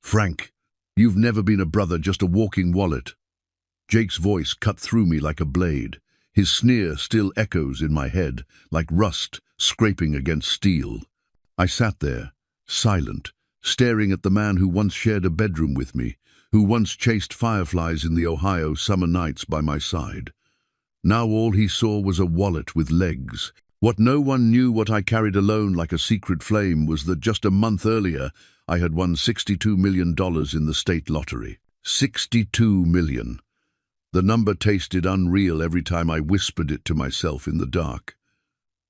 Frank, you've never been a brother, just a walking wallet. Jake's voice cut through me like a blade. His sneer still echoes in my head, like rust scraping against steel. I sat there, silent, staring at the man who once shared a bedroom with me, who once chased fireflies in the Ohio summer nights by my side. Now all he saw was a wallet with legs. What no one knew, what I carried alone like a secret flame, was that just a month earlier I had won $62 million in the state lottery. 62 million. The number tasted unreal every time I whispered it to myself in the dark.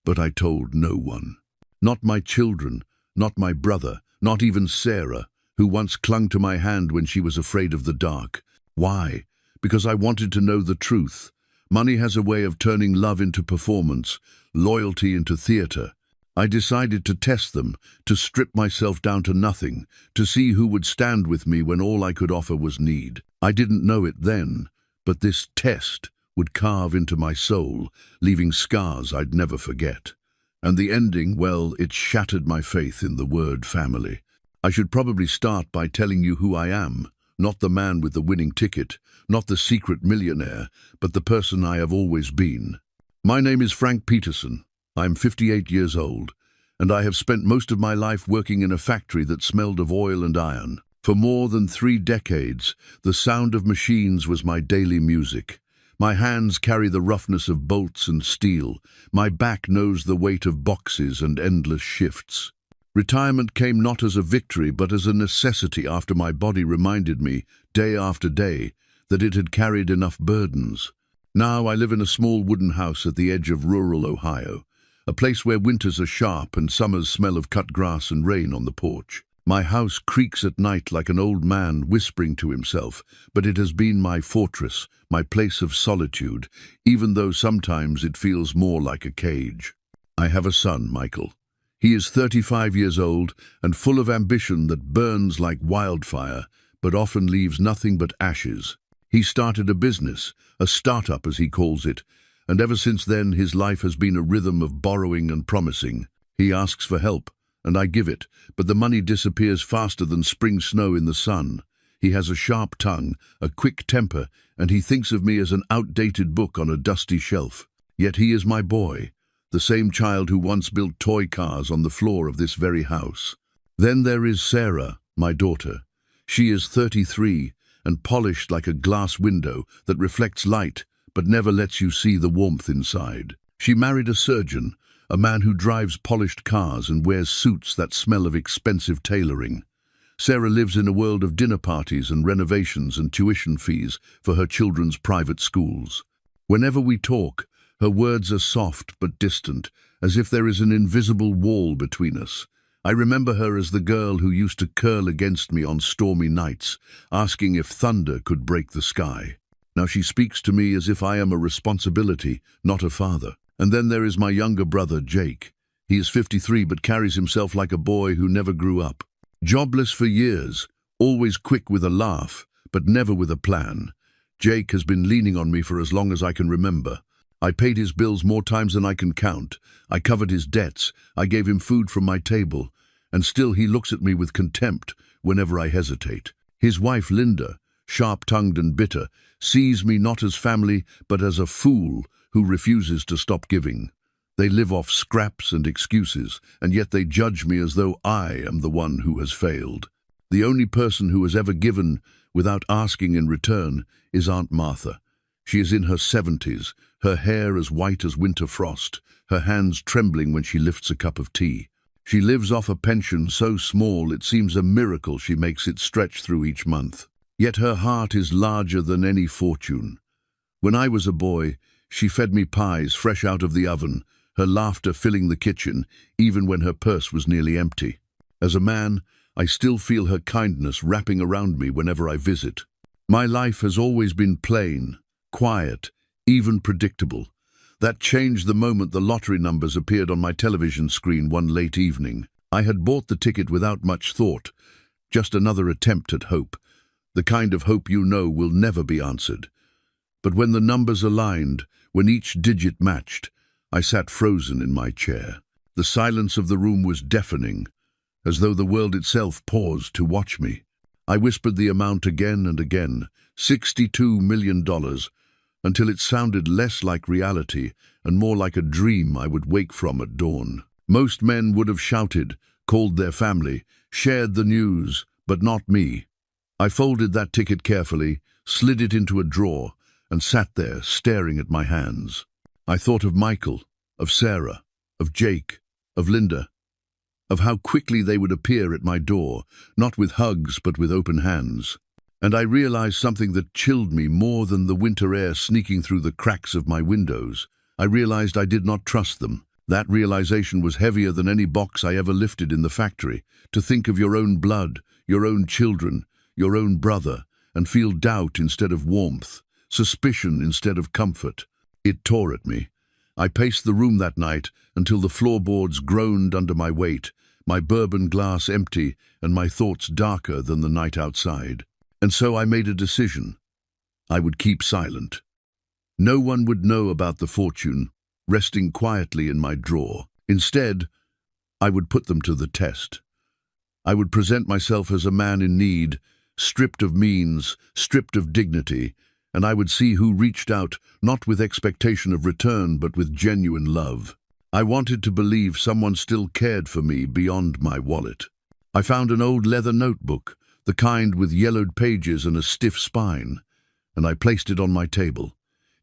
But I told no one. Not my children, not my brother, not even Sarah, who once clung to my hand when she was afraid of the dark. Why? Because I wanted to know the truth. Money has a way of turning love into performance, loyalty into theater. I decided to test them, to strip myself down to nothing, to see who would stand with me when all I could offer was need. I didn't know it then, but this test would carve into my soul, leaving scars I'd never forget. And the ending, well, it shattered my faith in the word family. I should probably start by telling you who I am, not the man with the winning ticket, not the secret millionaire, but the person I have always been. My name is Frank Peterson. I'm 58 years old, and I have spent most of my life working in a factory that smelled of oil and iron. For more than 3 decades, the sound of machines was my daily music. My hands carry the roughness of bolts and steel. My back knows the weight of boxes and endless shifts. Retirement came not as a victory, but as a necessity after my body reminded me, day after day, that it had carried enough burdens. Now I live in a small wooden house at the edge of rural Ohio, a place where winters are sharp and summers smell of cut grass and rain on the porch. My house creaks at night like an old man whispering to himself, but it has been my fortress, my place of solitude, even though sometimes it feels more like a cage. I have a son, Michael. He is 35 years old and full of ambition that burns like wildfire, but often leaves nothing but ashes. He started a business, a startup as he calls it, and ever since then his life has been a rhythm of borrowing and promising. He asks for help, and I give it, but the money disappears faster than spring snow in the sun. He has a sharp tongue, a quick temper, and he thinks of me as an outdated book on a dusty shelf. Yet he is my boy, the same child who once built toy cars on the floor of this very house. Then there is Sarah, my daughter. She is 33 and polished like a glass window that reflects light but never lets you see the warmth inside. She married a surgeon, a man who drives polished cars and wears suits that smell of expensive tailoring. Sarah lives in a world of dinner parties and renovations and tuition fees for her children's private schools. Whenever we talk, her words are soft but distant, as if there is an invisible wall between us. I remember her as the girl who used to curl against me on stormy nights, asking if thunder could break the sky. Now she speaks to me as if I am a responsibility, not a father. And then there is my younger brother, Jake. He is 53 but carries himself like a boy who never grew up. Jobless for years, always quick with a laugh, but never with a plan. Jake has been leaning on me for as long as I can remember. I paid his bills more times than I can count. I covered his debts. I gave him food from my table. And still he looks at me with contempt whenever I hesitate. His wife, Linda, sharp-tongued and bitter, sees me not as family but as a fool who refuses to stop giving. They live off scraps and excuses, and yet they judge me as though I am the one who has failed. The only person who has ever given without asking in return is Aunt Martha. She is in her 70s, her hair as white as winter frost, her hands trembling when she lifts a cup of tea. She lives off a pension so small it seems a miracle she makes it stretch through each month. Yet her heart is larger than any fortune. When I was a boy, she fed me pies fresh out of the oven, her laughter filling the kitchen, even when her purse was nearly empty. As a man, I still feel her kindness wrapping around me whenever I visit. My life has always been plain, quiet, even predictable. That changed the moment the lottery numbers appeared on my television screen one late evening. I had bought the ticket without much thought, just another attempt at hope, the kind of hope you know will never be answered. But when the numbers aligned, when each digit matched, I sat frozen in my chair. The silence of the room was deafening, as though the world itself paused to watch me. I whispered the amount again and again, $62 million, until it sounded less like reality and more like a dream I would wake from at dawn. Most men would have shouted, called their family, shared the news, but not me. I folded that ticket carefully, slid it into a drawer, and sat there staring at my hands. I thought of Michael, of Sarah, of Jake, of Linda, of how quickly they would appear at my door, not with hugs but with open hands. And I realized something that chilled me more than the winter air sneaking through the cracks of my windows. I realized I did not trust them. That realization was heavier than any box I ever lifted in the factory. To think of your own blood, your own children, your own brother, and feel doubt instead of warmth, suspicion instead of comfort. It tore at me. I paced the room that night until the floorboards groaned under my weight, my bourbon glass empty and my thoughts darker than the night outside. And so I made a decision. I would keep silent. No one would know about the fortune resting quietly in my drawer. Instead, I would put them to the test. I would present myself as a man in need, stripped of means, stripped of dignity, and I would see who reached out, not with expectation of return, but with genuine love. I wanted to believe someone still cared for me beyond my wallet. I found an old leather notebook, the kind with yellowed pages and a stiff spine, and I placed it on my table.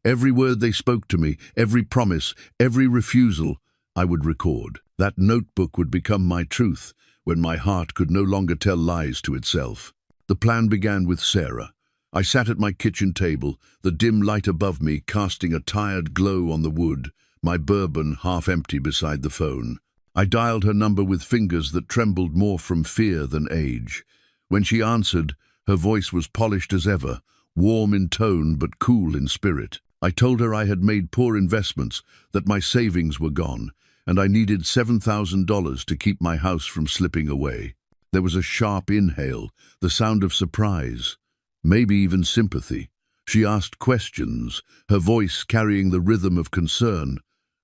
Every word they spoke to me, every promise, every refusal, I would record. That notebook would become my truth when my heart could no longer tell lies to itself. The plan began with Sarah. I sat at my kitchen table, the dim light above me casting a tired glow on the wood, my bourbon half empty beside the phone. I dialed her number with fingers that trembled more from fear than age. When she answered, her voice was polished as ever, warm in tone but cool in spirit. I told her I had made poor investments, that my savings were gone, and I needed $7,000 to keep my house from slipping away. There was a sharp inhale, the sound of surprise, maybe even sympathy. She asked questions, her voice carrying the rhythm of concern,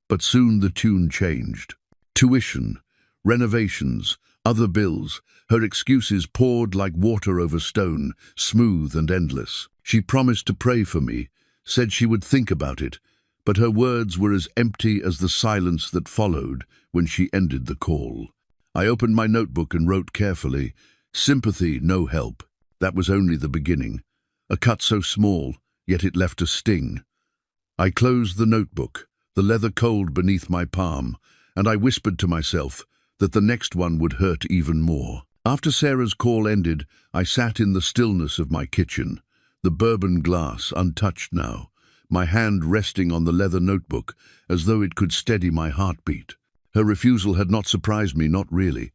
but soon the tune changed. Tuition, renovations, other bills, her excuses poured like water over stone, smooth and endless. She promised to pray for me, said she would think about it, but her words were as empty as the silence that followed when she ended the call. I opened my notebook and wrote carefully, "Sympathy, no help." That was only the beginning. A cut so small, yet it left a sting. I closed the notebook, the leather cold beneath my palm, and I whispered to myself that the next one would hurt even more. After Sarah's call ended, I sat in the stillness of my kitchen, the bourbon glass untouched now, my hand resting on the leather notebook as though it could steady my heartbeat. Her refusal had not surprised me, not really.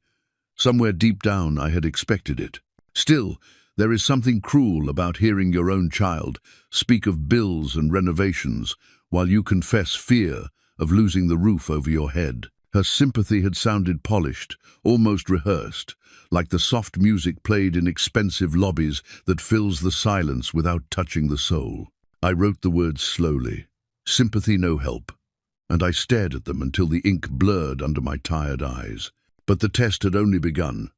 Somewhere deep down I had expected it. Still, there is something cruel about hearing your own child speak of bills and renovations while you confess fear of losing the roof over your head. Her sympathy had sounded polished, almost rehearsed, like the soft music played in expensive lobbies that fills the silence without touching the soul. I wrote the words slowly, "Sympathy, no help," and I stared at them until the ink blurred under my tired eyes. But the test had only begun.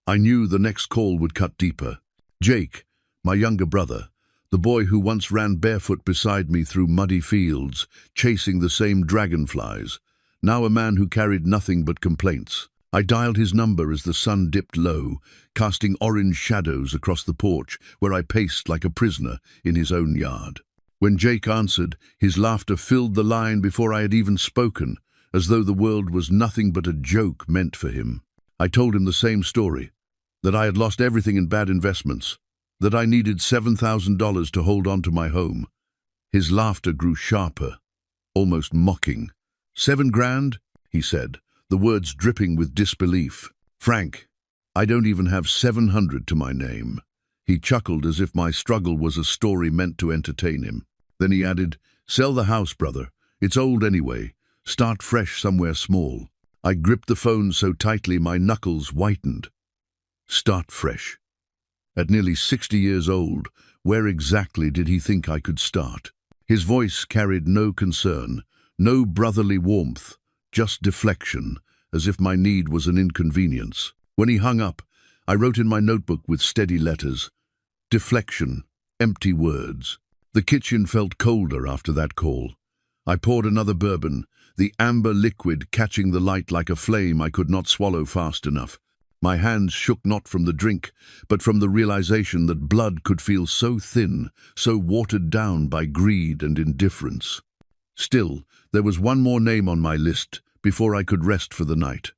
I knew the next call would cut deeper. Jake, my younger brother, the boy who once ran barefoot beside me through muddy fields, chasing the same dragonflies, now a man who carried nothing but complaints. I dialed his number as the sun dipped low, casting orange shadows across the porch where I paced like a prisoner in his own yard. When Jake answered, his laughter filled the line before I had even spoken, as though the world was nothing but a joke meant for him. I told him the same story, that I had lost everything in bad investments, that I needed $7,000 to hold on to my home. His laughter grew sharper, almost mocking. $7,000, he said, the words dripping with disbelief. "Frank, I don't even have 700 to my name." He chuckled as if my struggle was a story meant to entertain him. Then he added, "Sell the house, brother. It's old anyway. Start fresh somewhere small." I gripped the phone so tightly my knuckles whitened. Start fresh. At nearly 60 years old, where exactly did he think I could start? His voice carried no concern, no brotherly warmth, just deflection, as if my need was an inconvenience. When he hung up, I wrote in my notebook with steady letters. Deflection, empty words. The kitchen felt colder after that call. I poured another bourbon, the amber liquid catching the light like a flame I could not swallow fast enough. My hands shook not from the drink, but from the realization that blood could feel so thin, so watered down by greed and indifference. Still, there was one more name on my list before I could rest for the night.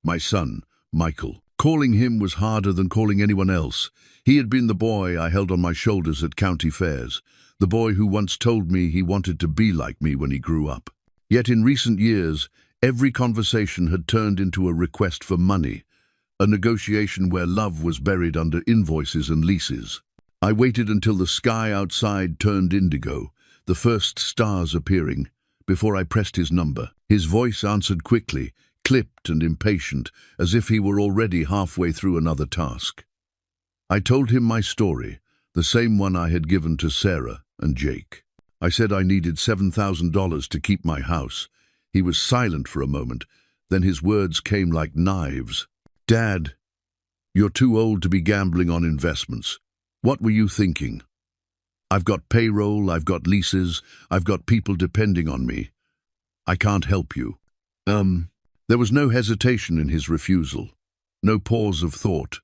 My son, Michael. Calling him was harder than calling anyone else. He had been the boy I held on my shoulders at county fairs, the boy who once told me he wanted to be like me when he grew up. Yet in recent years, every conversation had turned into a request for money, a negotiation where love was buried under invoices and leases. I waited until the sky outside turned indigo, the first stars appearing, before I pressed his number. His voice answered quickly, clipped and impatient, as if he were already halfway through another task. I told him my story, the same one I had given to Sarah and Jake. I said I needed $7,000 to keep my house. He was silent for a moment, then his words came like knives. Dad, you're too old to be gambling on investments. What were you thinking? I've got payroll, I've got leases, I've got people depending on me. I can't help you. There was no hesitation in his refusal, no pause of thought,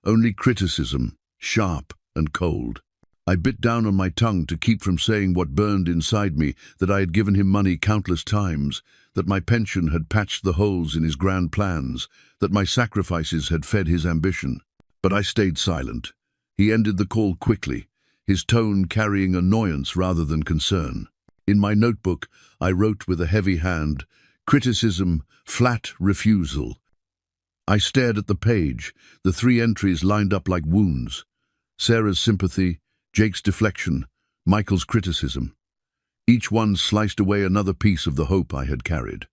only criticism, sharp and cold. I bit down on my tongue to keep from saying what burned inside me, that I had given him money countless times, that my pension had patched the holes in his grand plans, that my sacrifices had fed his ambition. But I stayed silent. He ended the call quickly, his tone carrying annoyance rather than concern. In my notebook, I wrote with a heavy hand, criticism, flat refusal. I stared at the page, the 3 entries lined up like wounds. Sarah's sympathy, Jake's deflection, Michael's criticism. Each one sliced away another piece of the hope I had carried.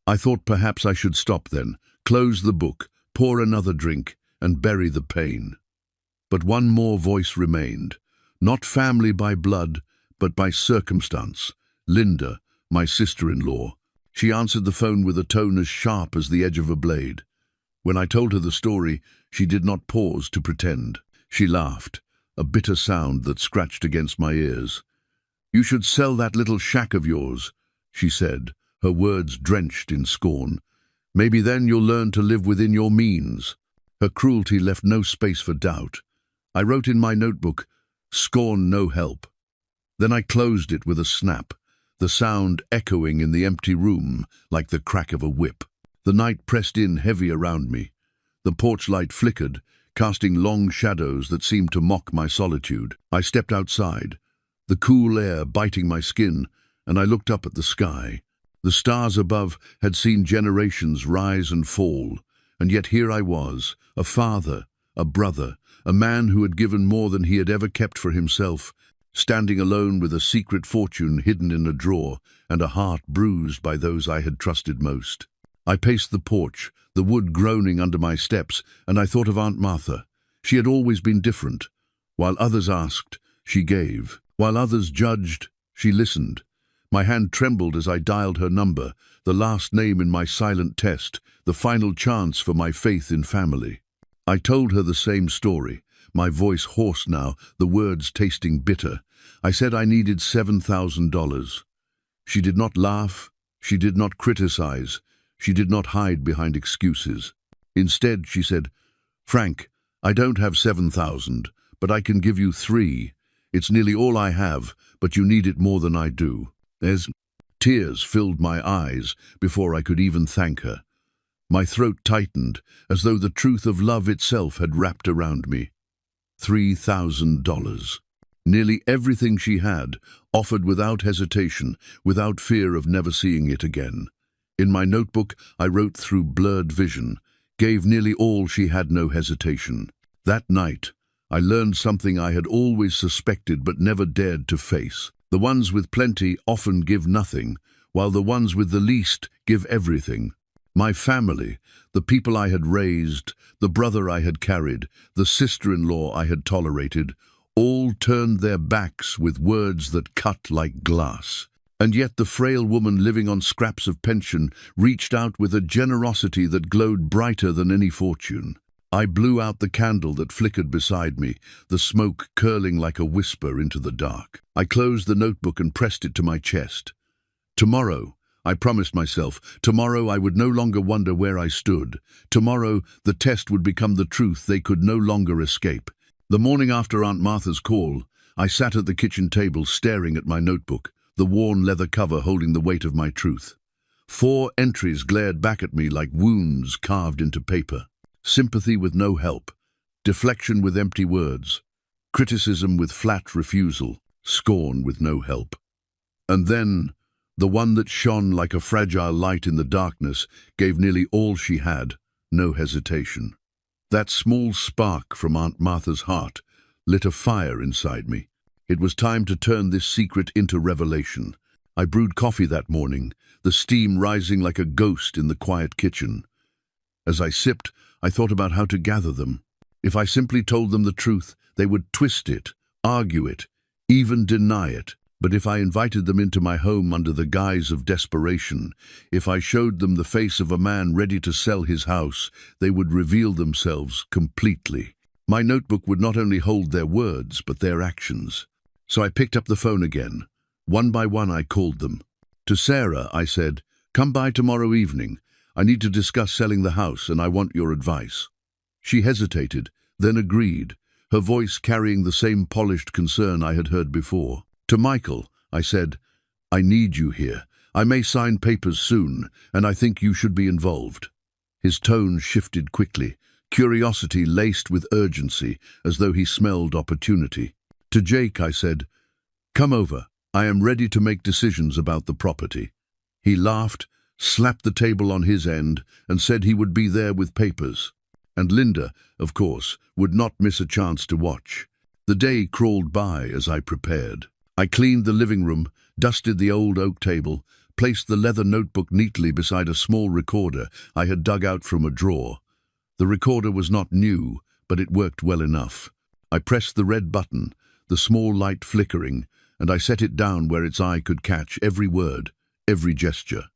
I thought perhaps I should stop then, close the book, pour another drink, and bury the pain. But one more voice remained, not family by blood, but by circumstance. Linda, my sister-in-law. She answered the phone with a tone as sharp as the edge of a blade. When I told her the story, she did not pause to pretend. She laughed, a bitter sound that scratched against my ears. "You should sell that little shack of yours," she said, her words drenched in scorn. "Maybe then you'll learn to live within your means." Her cruelty left no space for doubt. I wrote in my notebook, "Scorn no help." Then I closed it with a snap, the sound echoing in the empty room like the crack of a whip. The night pressed in heavy around me. The porch light flickered, casting long shadows that seemed to mock my solitude. I stepped outside, the cool air biting my skin, and I looked up at the sky. The stars above had seen generations rise and fall, and yet here I was, a father, a brother, a man who had given more than he had ever kept for himself, standing alone with a secret fortune hidden in a drawer and a heart bruised by those I had trusted most. I paced the porch, the wood groaning under my steps, and I thought of Aunt Martha. She had always been different. While others asked, she gave. While others judged, she listened. My hand trembled as I dialed her number, the last name in my silent test, the final chance for my faith in family. I told her the same story, my voice hoarse now, the words tasting bitter. I said I needed $7,000. She did not laugh, she did not criticize, she did not hide behind excuses. Instead, she said, "Frank, I don't have 7,000, but I can give you 3. It's nearly all I have, but you need it more than I do." Tears filled my eyes before I could even thank her. My throat tightened, as though the truth of love itself had wrapped around me. $3,000. Nearly everything she had, offered without hesitation, without fear of never seeing it again. In my notebook, I wrote through blurred vision, gave nearly all she had, no hesitation. That night, I learned something I had always suspected but never dared to face. The ones with plenty often give nothing, while the ones with the least give everything. My family, the people I had raised, the brother I had carried, the sister-in-law I had tolerated, all turned their backs with words that cut like glass. And yet the frail woman living on scraps of pension reached out with a generosity that glowed brighter than any fortune. I blew out the candle that flickered beside me, the smoke curling like a whisper into the dark. I closed the notebook and pressed it to my chest. Tomorrow, I promised myself, tomorrow I would no longer wonder where I stood. Tomorrow, the test would become the truth they could no longer escape. The morning after Aunt Martha's call, I sat at the kitchen table staring at my notebook, the worn leather cover holding the weight of my truth. 4 entries glared back at me like wounds carved into paper. Sympathy with no help, deflection with empty words, criticism with flat refusal, scorn with no help. And then, the one that shone like a fragile light in the darkness gave nearly all she had, no hesitation. That small spark from Aunt Martha's heart lit a fire inside me. It was time to turn this secret into revelation. I brewed coffee that morning, the steam rising like a ghost in the quiet kitchen. As I sipped, I thought about how to gather them. If I simply told them the truth, they would twist it, argue it, even deny it. But if I invited them into my home under the guise of desperation, if I showed them the face of a man ready to sell his house, they would reveal themselves completely. My notebook would not only hold their words, but their actions. So I picked up the phone again. One by one I called them. To Sarah, I said, "Come by tomorrow evening. I need to discuss selling the house and I want your advice." She hesitated, then agreed, her voice carrying the same polished concern I had heard before. To Michael, I said, "I need you here. I may sign papers soon, and I think you should be involved." His tone shifted quickly, curiosity laced with urgency, as though he smelled opportunity. To Jake, I said, "Come over. I am ready to make decisions about the property." He laughed, slapped the table on his end, and said he would be there with papers. And Linda, of course, would not miss a chance to watch. The day crawled by as I prepared. I cleaned the living room, dusted the old oak table, placed the leather notebook neatly beside a small recorder I had dug out from a drawer. The recorder was not new, but it worked well enough. I pressed the red button, the small light flickering, and I set it down where its eye could catch every word, every gesture.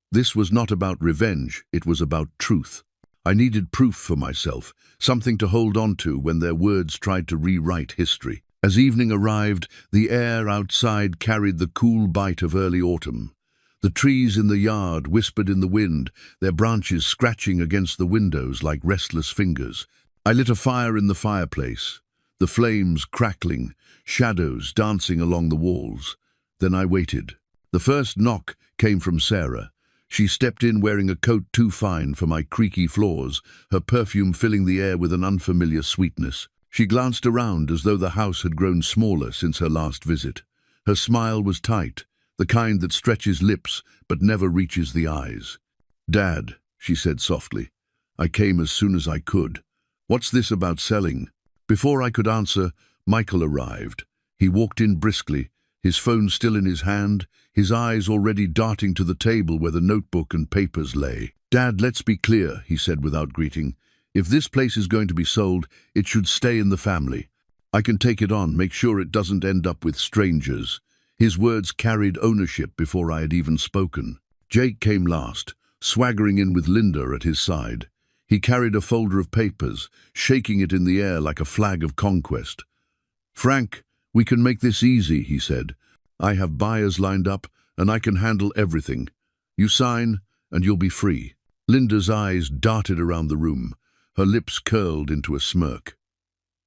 This was not about revenge, it was about truth. I needed proof for myself, something to hold on to when their words tried to rewrite history. As evening arrived, the air outside carried the cool bite of early autumn. The trees in the yard whispered in the wind, their branches scratching against the windows like restless fingers. I lit a fire in the fireplace, the flames crackling, shadows dancing along the walls. Then I waited. The first knock came from Sarah. She stepped in wearing a coat too fine for my creaky floors, her perfume filling the air with an unfamiliar sweetness. She glanced around as though the house had grown smaller since her last visit. Her smile was tight, the kind that stretches lips but never reaches the eyes. "Dad," she said softly, "I came as soon as I could. What's this about selling?" Before I could answer, Michael arrived. He walked in briskly, his phone still in his hand, his eyes already darting to the table where the notebook and papers lay. "Dad, let's be clear," he said without greeting. "If this place is going to be sold, it should stay in the family. I can take it on, make sure it doesn't end up with strangers." His words carried ownership before I had even spoken. Jake came last, swaggering in with Linda at his side. He carried a folder of papers, shaking it in the air like a flag of conquest. "Frank, we can make this easy," he said. "I have buyers lined up, and I can handle everything. You sign, and you'll be free." Linda's eyes darted around the room. Her lips curled into a smirk.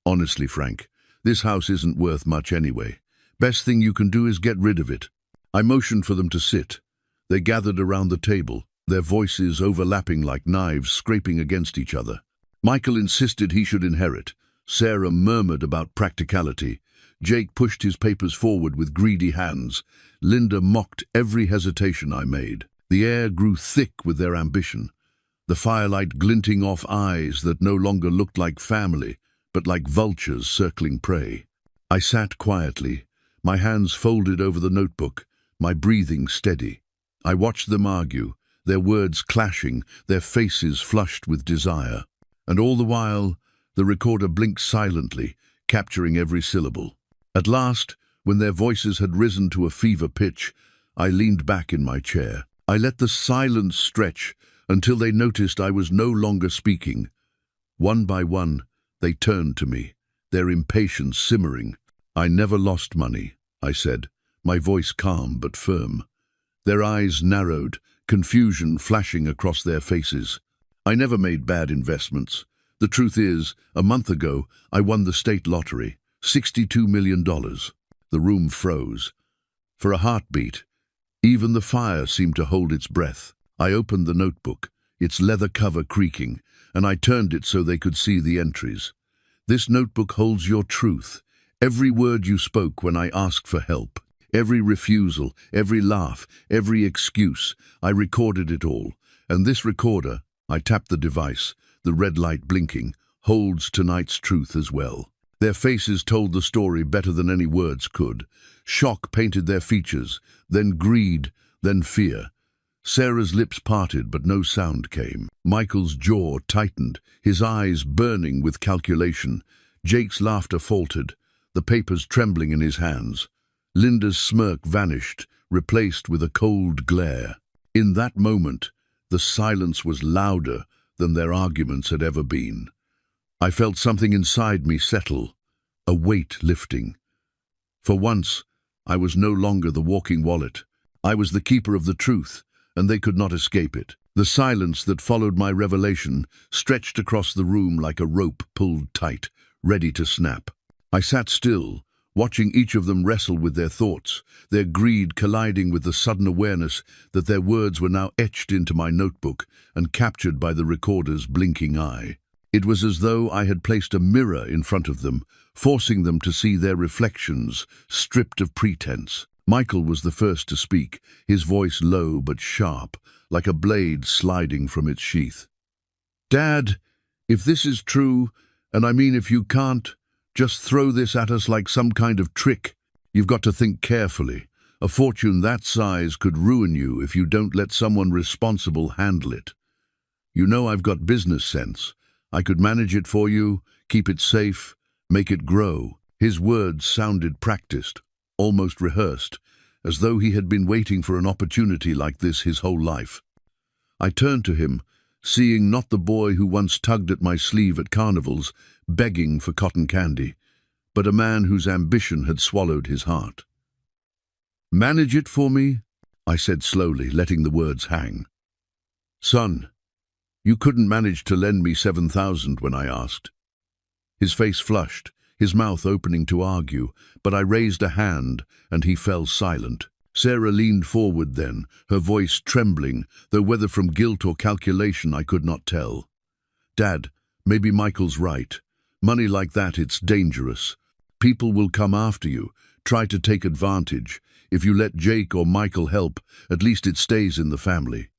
"Honestly, Frank, this house isn't worth much anyway. Best thing you can do is get rid of it." I motioned for them to sit. They gathered around the table, their voices overlapping like knives scraping against each other. Michael insisted he should inherit. Sarah murmured about practicality. Jake pushed his papers forward with greedy hands. Linda mocked every hesitation I made. The air grew thick with their ambition, the firelight glinting off eyes that no longer looked like family, but like vultures circling prey. I sat quietly, my hands folded over the notebook, my breathing steady. I watched them argue, their words clashing, their faces flushed with desire. And all the while, the recorder blinked silently, capturing every syllable. At last, when their voices had risen to a fever pitch, I leaned back in my chair. I let the silence stretch until they noticed I was no longer speaking. One by one, they turned to me, their impatience simmering. "I never lost money," I said, my voice calm but firm. Their eyes narrowed, confusion flashing across their faces. "I never made bad investments. The truth is, a month ago, I won the state lottery, $62 million. The room froze. For a heartbeat, even the fire seemed to hold its breath. I opened the notebook, its leather cover creaking, and I turned it so they could see the entries. "This notebook holds your truth. Every word you spoke when I asked for help. Every refusal, every laugh, every excuse. I recorded it all. And this recorder," I tapped the device, the red light blinking, "holds tonight's truth as well." Their faces told the story better than any words could. Shock painted their features, then greed, then fear. Sarah's lips parted, but no sound came. Michael's jaw tightened, his eyes burning with calculation. Jake's laughter faltered, the papers trembling in his hands. Linda's smirk vanished, replaced with a cold glare. In that moment, the silence was louder than their arguments had ever been. I felt something inside me settle, a weight lifting. For once, I was no longer the walking wallet. I was the keeper of the truth, and they could not escape it. The silence that followed my revelation stretched across the room like a rope pulled tight, ready to snap. I sat still, watching each of them wrestle with their thoughts, their greed colliding with the sudden awareness that their words were now etched into my notebook and captured by the recorder's blinking eye. It was as though I had placed a mirror in front of them, forcing them to see their reflections, stripped of pretense. Michael was the first to speak, his voice low but sharp, like a blade sliding from its sheath. "Dad, if this is true, and I mean if you can't just throw this at us like some kind of trick, you've got to think carefully. A fortune that size could ruin you if you don't let someone responsible handle it. You know I've got business sense. I could manage it for you, keep it safe, make it grow." His words sounded practiced, almost rehearsed, as though he had been waiting for an opportunity like this his whole life. I turned to him, seeing not the boy who once tugged at my sleeve at carnivals, begging for cotton candy, but a man whose ambition had swallowed his heart. "Manage it for me?" I said slowly, letting the words hang. "Son, you couldn't manage to lend me $7,000 when I asked." His face flushed, his mouth opening to argue, but I raised a hand and he fell silent. Sarah leaned forward then, her voice trembling, though whether from guilt or calculation I could not tell. "Dad, maybe Michael's right. Money like that, it's dangerous. People will come after you, try to take advantage. If you let Jake or Michael help, at least it stays in the family."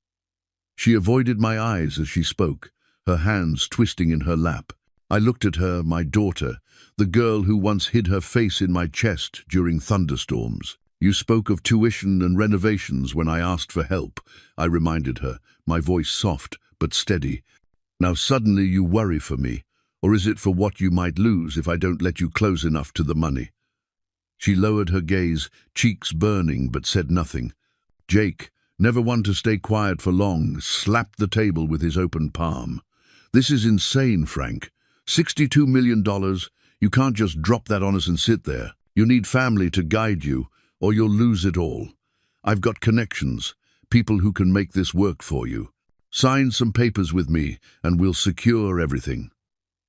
She avoided my eyes as she spoke, her hands twisting in her lap. I looked at her, my daughter, the girl who once hid her face in my chest during thunderstorms. "You spoke of tuition and renovations when I asked for help," I reminded her, my voice soft but steady. "Now suddenly you worry for me, or is it for what you might lose if I don't let you close enough to the money?" She lowered her gaze, cheeks burning, but said nothing. Jake, never one to stay quiet for long, slapped the table with his open palm. "This is insane, Frank. $62 million. You can't just drop that on us and sit there. You need family to guide you, or you'll lose it all. I've got connections, people who can make this work for you. Sign some papers with me, and we'll secure everything."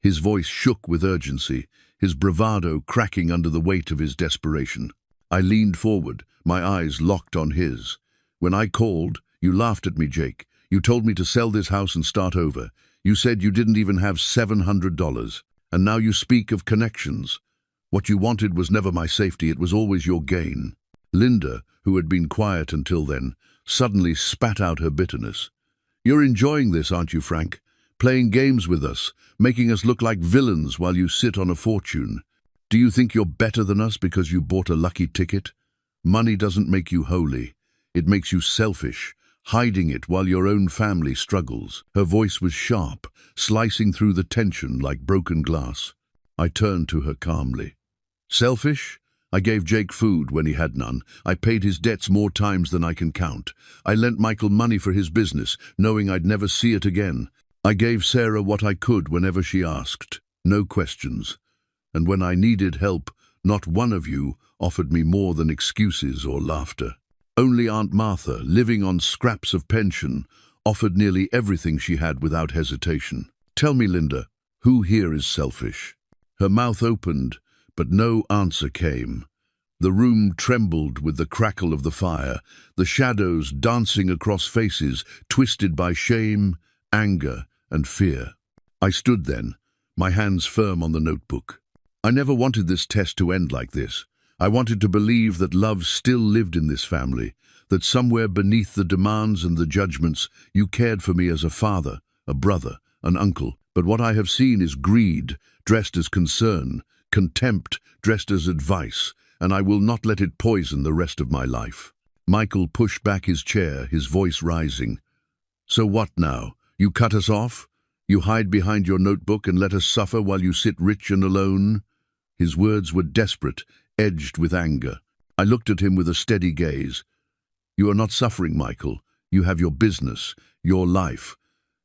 His voice shook with urgency, his bravado cracking under the weight of his desperation. I leaned forward, my eyes locked on his. "When I called, you laughed at me, Jake. You told me to sell this house and start over. You said you didn't even have $700. And now you speak of connections. What you wanted was never my safety, it was always your gain." Linda, who had been quiet until then, suddenly spat out her bitterness. "You're enjoying this, aren't you, Frank? Playing games with us, making us look like villains while you sit on a fortune. Do you think you're better than us because you bought a lucky ticket? Money doesn't make you holy. It makes you selfish, hiding it while your own family struggles." Her voice was sharp, slicing through the tension like broken glass. I turned to her calmly. "Selfish? I gave Jake food when he had none. I paid his debts more times than I can count. I lent Michael money for his business, knowing I'd never see it again. I gave Sarah what I could whenever she asked, no questions. And when I needed help, not one of you offered me more than excuses or laughter. Only Aunt Martha, living on scraps of pension, offered nearly everything she had without hesitation. Tell me, Linda, who here is selfish? Her mouth opened, but no answer came. The room trembled with the crackle of the fire, the shadows dancing across faces, twisted by shame, anger, and fear. I stood then, my hands firm on the notebook. I never wanted this test to end like this. I wanted to believe that love still lived in this family, that somewhere beneath the demands and the judgments, you cared for me as a father, a brother, an uncle. But what I have seen is greed, dressed as concern, contempt, dressed as advice, and I will not let it poison the rest of my life. Michael pushed back his chair, his voice rising. So what now? You cut us off? You hide behind your notebook and let us suffer while you sit rich and alone? His words were desperate, edged with anger. I looked at him with a steady gaze. You are not suffering, Michael. You have your business, your life.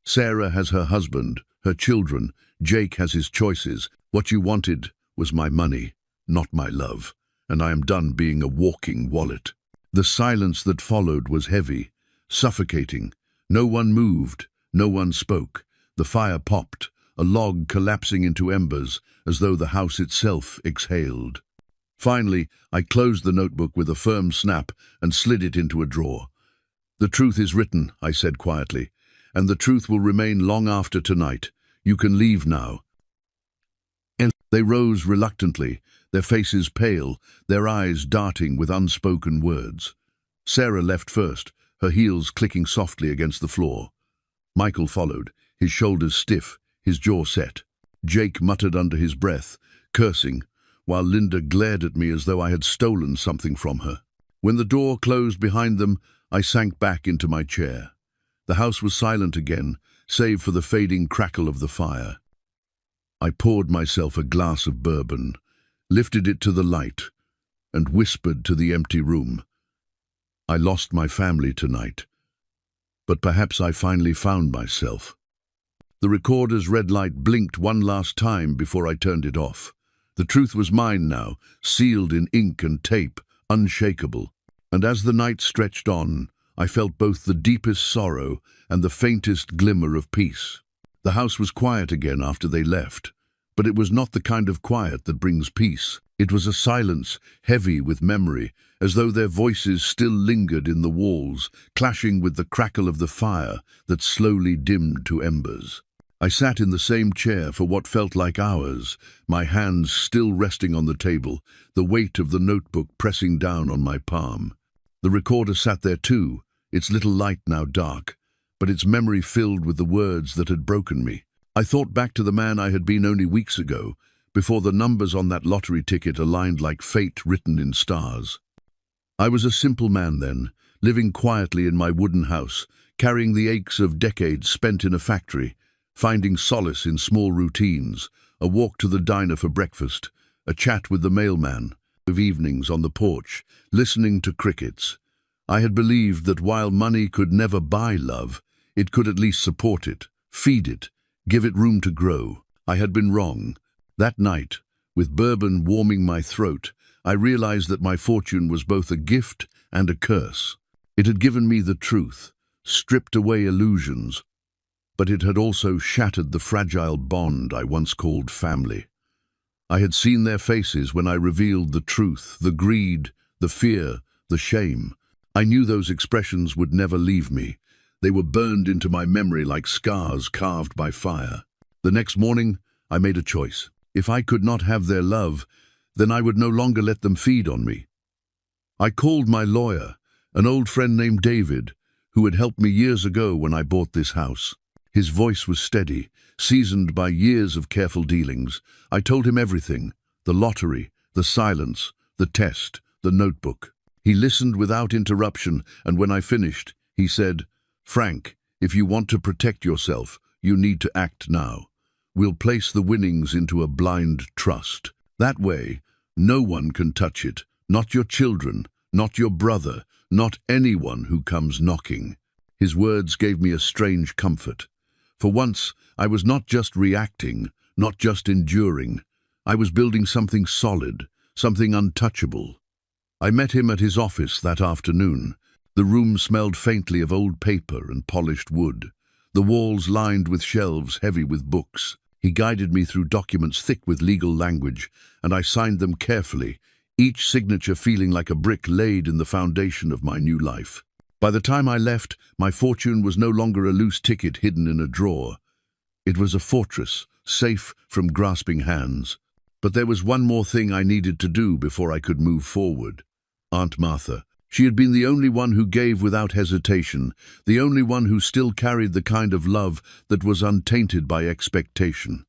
Sarah has her husband, her children. Jake has his choices. What you wanted was my money, not my love, and I am done being a walking wallet. The silence that followed was heavy, suffocating. No one moved, no one spoke. The fire popped, a log collapsing into embers, as though the house itself exhaled. Finally, I closed the notebook with a firm snap and slid it into a drawer. The truth is written, I said quietly, and the truth will remain long after tonight. You can leave now. And they rose reluctantly, their faces pale, their eyes darting with unspoken words. Sarah left first, her heels clicking softly against the floor. Michael followed, his shoulders stiff, his jaw set. Jake muttered under his breath, cursing, while Linda glared at me as though I had stolen something from her. When the door closed behind them, I sank back into my chair. The house was silent again, save for the fading crackle of the fire. I poured myself a glass of bourbon, lifted it to the light, and whispered to the empty room. I lost my family tonight, but perhaps I finally found myself. The recorder's red light blinked one last time before I turned it off. The truth was mine now, sealed in ink and tape, unshakable. And as the night stretched on, I felt both the deepest sorrow and the faintest glimmer of peace. The house was quiet again after they left, but it was not the kind of quiet that brings peace. It was a silence heavy with memory, as though their voices still lingered in the walls, clashing with the crackle of the fire that slowly dimmed to embers. I sat in the same chair for what felt like hours, my hands still resting on the table, the weight of the notebook pressing down on my palm. The recorder sat there too, its little light now dark, but its memory filled with the words that had broken me. I thought back to the man I had been only weeks ago, before the numbers on that lottery ticket aligned like fate written in stars. I was a simple man then, living quietly in my wooden house, carrying the aches of decades spent in a factory, finding solace in small routines, a walk to the diner for breakfast, a chat with the mailman, of evenings on the porch, listening to crickets. I had believed that while money could never buy love, it could at least support it, feed it, give it room to grow. I had been wrong. That night, with bourbon warming my throat, I realized that my fortune was both a gift and a curse. It had given me the truth, stripped away illusions, but it had also shattered the fragile bond I once called family. I had seen their faces when I revealed the truth, the greed, the fear, the shame. I knew those expressions would never leave me. They were burned into my memory like scars carved by fire. The next morning, I made a choice. If I could not have their love, then I would no longer let them feed on me. I called my lawyer, an old friend named David, who had helped me years ago when I bought this house. His voice was steady, seasoned by years of careful dealings. I told him everything, the lottery, the silence, the test, the notebook. He listened without interruption, and when I finished, he said, "Frank, if you want to protect yourself, you need to act now. We'll place the winnings into a blind trust. That way, no one can touch it, not your children, not your brother, not anyone who comes knocking." His words gave me a strange comfort. For once, I was not just reacting, not just enduring. I was building something solid, something untouchable. I met him at his office that afternoon. The room smelled faintly of old paper and polished wood, the walls lined with shelves heavy with books. He guided me through documents thick with legal language, and I signed them carefully, each signature feeling like a brick laid in the foundation of my new life. By the time I left, my fortune was no longer a loose ticket hidden in a drawer. It was a fortress, safe from grasping hands. But there was one more thing I needed to do before I could move forward. Aunt Martha. She had been the only one who gave without hesitation, the only one who still carried the kind of love that was untainted by expectation.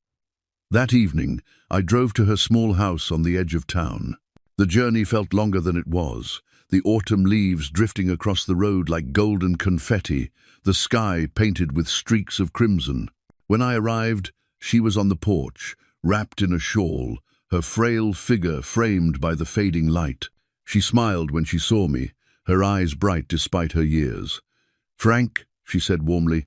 That evening, I drove to her small house on the edge of town. The journey felt longer than it was, the autumn leaves drifting across the road like golden confetti, the sky painted with streaks of crimson. When I arrived, she was on the porch, wrapped in a shawl, her frail figure framed by the fading light. She smiled when she saw me, her eyes bright despite her years. "Frank," she said warmly,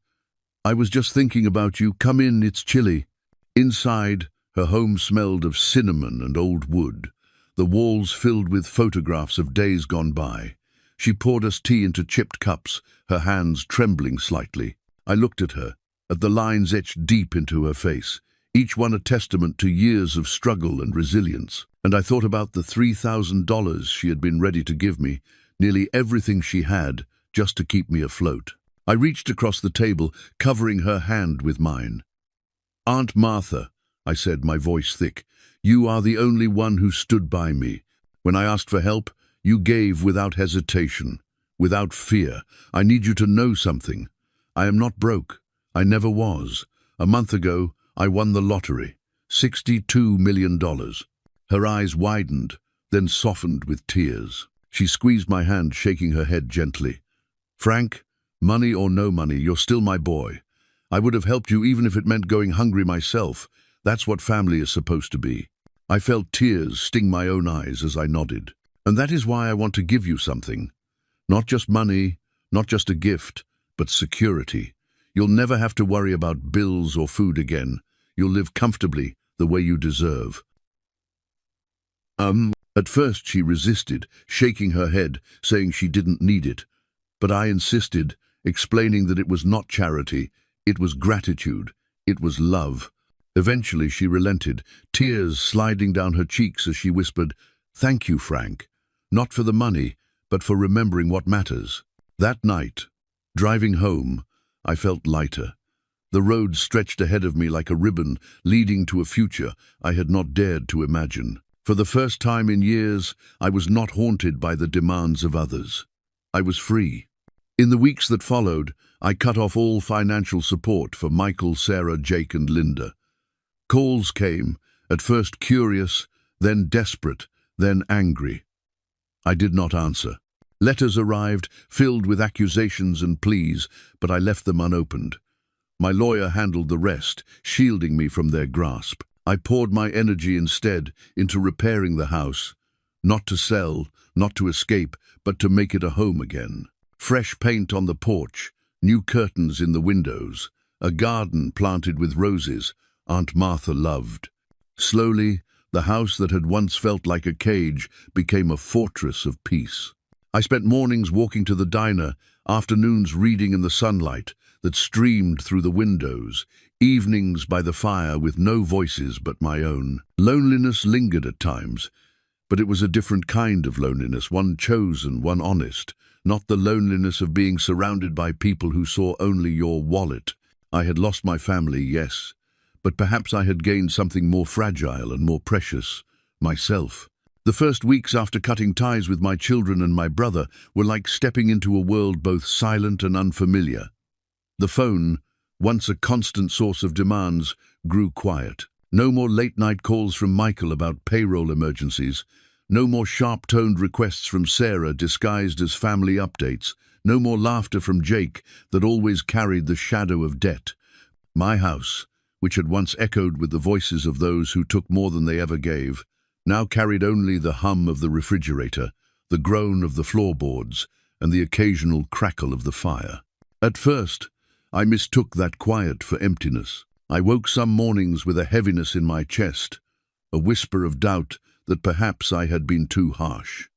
"I was just thinking about you. Come in, it's chilly." Inside, her home smelled of cinnamon and old wood, the walls filled with photographs of days gone by. She poured us tea into chipped cups, her hands trembling slightly. I looked at her, at the lines etched deep into her face, each one a testament to years of struggle and resilience. And I thought about the $3,000 she had been ready to give me, nearly everything she had, just to keep me afloat. I reached across the table, covering her hand with mine. "Aunt Martha," I said, my voice thick, "you are the only one who stood by me. When I asked for help, you gave without hesitation, without fear. I need you to know something. I am not broke. I never was. A month ago, I won the lottery. $62 million. Her eyes widened, then softened with tears. She squeezed my hand, shaking her head gently. "Frank, money or no money, you're still my boy. I would have helped you even if it meant going hungry myself. That's what family is supposed to be." I felt tears sting my own eyes as I nodded. "And that is why I want to give you something. Not just money, not just a gift, but security. You'll never have to worry about bills or food again. You'll live comfortably, the way you deserve." At first she resisted, shaking her head, saying she didn't need it. But I insisted, explaining that it was not charity, it was gratitude, it was love. Eventually she relented, tears sliding down her cheeks as she whispered, "Thank you, Frank. Not for the money, but for remembering what matters." That night, driving home, I felt lighter. The road stretched ahead of me like a ribbon, leading to a future I had not dared to imagine. For the first time in years, I was not haunted by the demands of others. I was free. In the weeks that followed, I cut off all financial support for Michael, Sarah, Jake, and Linda. Calls came, at first curious, then desperate, then angry. I did not answer. Letters arrived, filled with accusations and pleas, but I left them unopened. My lawyer handled the rest, shielding me from their grasp. I poured my energy instead into repairing the house, not to sell, not to escape, but to make it a home again. Fresh paint on the porch, new curtains in the windows, a garden planted with roses Aunt Martha loved. Slowly, the house that had once felt like a cage became a fortress of peace. I spent mornings walking to the diner, afternoons reading in the sunlight that streamed through the windows, evenings by the fire with no voices but my own. Loneliness lingered at times, but it was a different kind of loneliness, one chosen, one honest, not the loneliness of being surrounded by people who saw only your wallet. I had lost my family, yes, but perhaps I had gained something more fragile and more precious, myself. The first weeks after cutting ties with my children and my brother were like stepping into a world both silent and unfamiliar. The phone, once a constant source of demands, grew quiet. No more late-night calls from Michael about payroll emergencies. No more sharp-toned requests from Sarah disguised as family updates. No more laughter from Jake that always carried the shadow of debt. My house, which had once echoed with the voices of those who took more than they ever gave, now carried only the hum of the refrigerator, the groan of the floorboards, and the occasional crackle of the fire. At first, I mistook that quiet for emptiness. I woke some mornings with a heaviness in my chest, a whisper of doubt that perhaps I had been too harsh.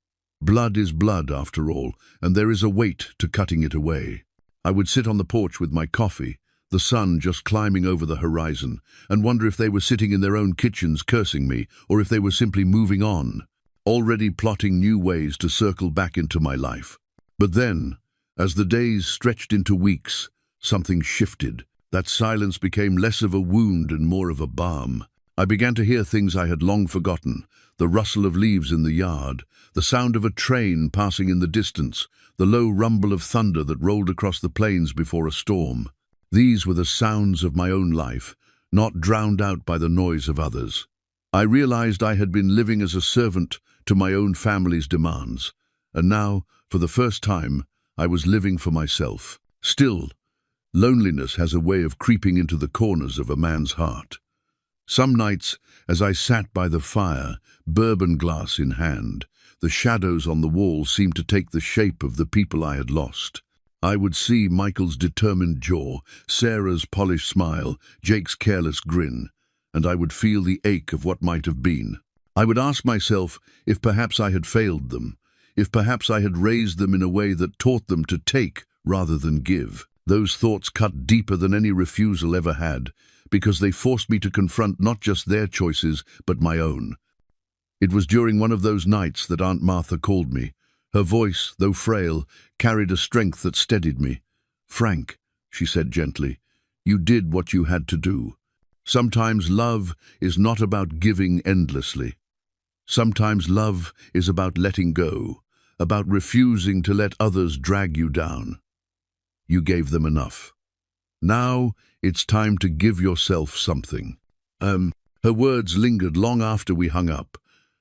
Blood is blood, after all, and there is a weight to cutting it away. I would sit on the porch with my coffee, the sun just climbing over the horizon, and wonder if they were sitting in their own kitchens cursing me, or if they were simply moving on, already plotting new ways to circle back into my life. But then, as the days stretched into weeks, something shifted. That silence became less of a wound and more of a balm. I began to hear things I had long forgotten, the rustle of leaves in the yard, the sound of a train passing in the distance, the low rumble of thunder that rolled across the plains before a storm. These were the sounds of my own life, not drowned out by the noise of others. I realized I had been living as a servant to my own family's demands, and now, for the first time, I was living for myself. Still, loneliness has a way of creeping into the corners of a man's heart. Some nights, as I sat by the fire, bourbon glass in hand, the shadows on the wall seemed to take the shape of the people I had lost. I would see Michael's determined jaw, Sarah's polished smile, Jake's careless grin, and I would feel the ache of what might have been. I would ask myself if perhaps I had failed them, if perhaps I had raised them in a way that taught them to take rather than give. Those thoughts cut deeper than any refusal ever had, because they forced me to confront not just their choices, but my own. It was during one of those nights that Aunt Martha called me. Her voice, though frail, carried a strength that steadied me. "Frank," she said gently, "you did what you had to do. Sometimes love is not about giving endlessly. Sometimes love is about letting go, about refusing to let others drag you down. You gave them enough. Now it's time to give yourself something." Her words lingered long after we hung up.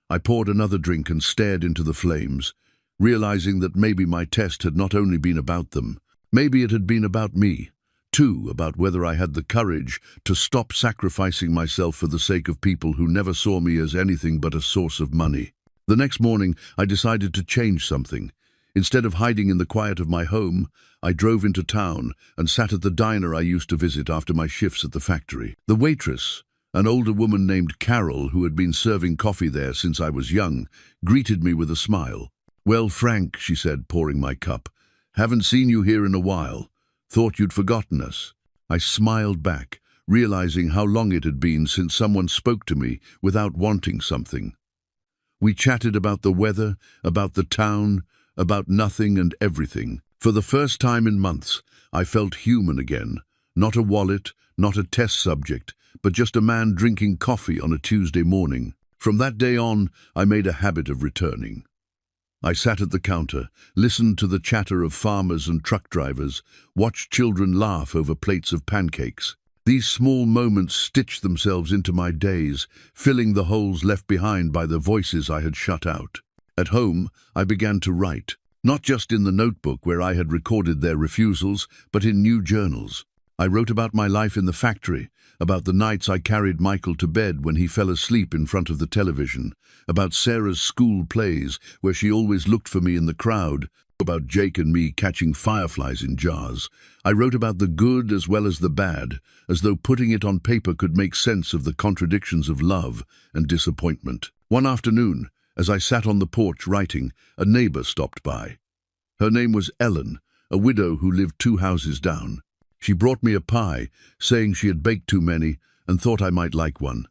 I poured another drink and stared into the flames, realizing that maybe my test had not only been about them, maybe it had been about me, too, about whether I had the courage to stop sacrificing myself for the sake of people who never saw me as anything but a source of money. The next morning, I decided to change something. Instead of hiding in the quiet of my home, I drove into town and sat at the diner I used to visit after my shifts at the factory. The waitress, an older woman named Carol, who had been serving coffee there since I was young, greeted me with a smile. "Well, Frank," she said, pouring my cup, "haven't seen you here in a while. Thought you'd forgotten us." I smiled back, realizing how long it had been since someone spoke to me without wanting something. We chatted about the weather, about the town, about nothing and everything. For the first time in months, I felt human again. Not a wallet, not a test subject, but just a man drinking coffee on a Tuesday morning. From that day on, I made a habit of returning. I sat at the counter, listened to the chatter of farmers and truck drivers, watched children laugh over plates of pancakes. These small moments stitched themselves into my days, filling the holes left behind by the voices I had shut out. At home, I began to write, not just in the notebook where I had recorded their refusals, but in new journals. I wrote about my life in the factory, about the nights I carried Michael to bed when he fell asleep in front of the television, about Sarah's school plays where she always looked for me in the crowd, about Jake and me catching fireflies in jars. I wrote about the good as well as the bad, as though putting it on paper could make sense of the contradictions of love and disappointment. One afternoon, as I sat on the porch writing, a neighbor stopped by. Her name was Ellen, a widow who lived 2 houses down. She brought me a pie, saying she had baked too many and thought I might like one.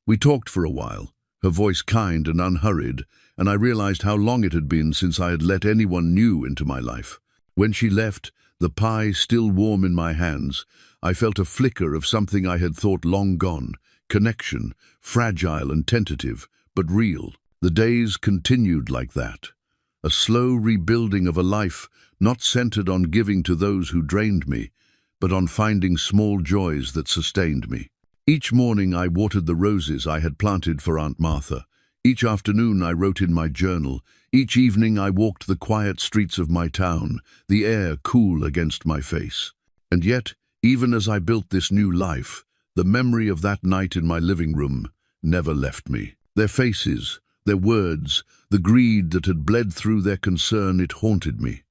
We talked for a while, her voice kind and unhurried, and I realized how long it had been since I had let anyone new into my life. When she left, the pie still warm in my hands, I felt a flicker of something I had thought long gone, connection, fragile and tentative, but real. The days continued like that, a slow rebuilding of a life not centered on giving to those who drained me, but on finding small joys that sustained me. Each morning I watered the roses I had planted for Aunt Martha. Each afternoon I wrote in my journal. Each evening I walked the quiet streets of my town, the air cool against my face. And yet, even as I built this new life, the memory of that night in my living room never left me. Their faces, their words, the greed that had bled through their concern, it haunted me.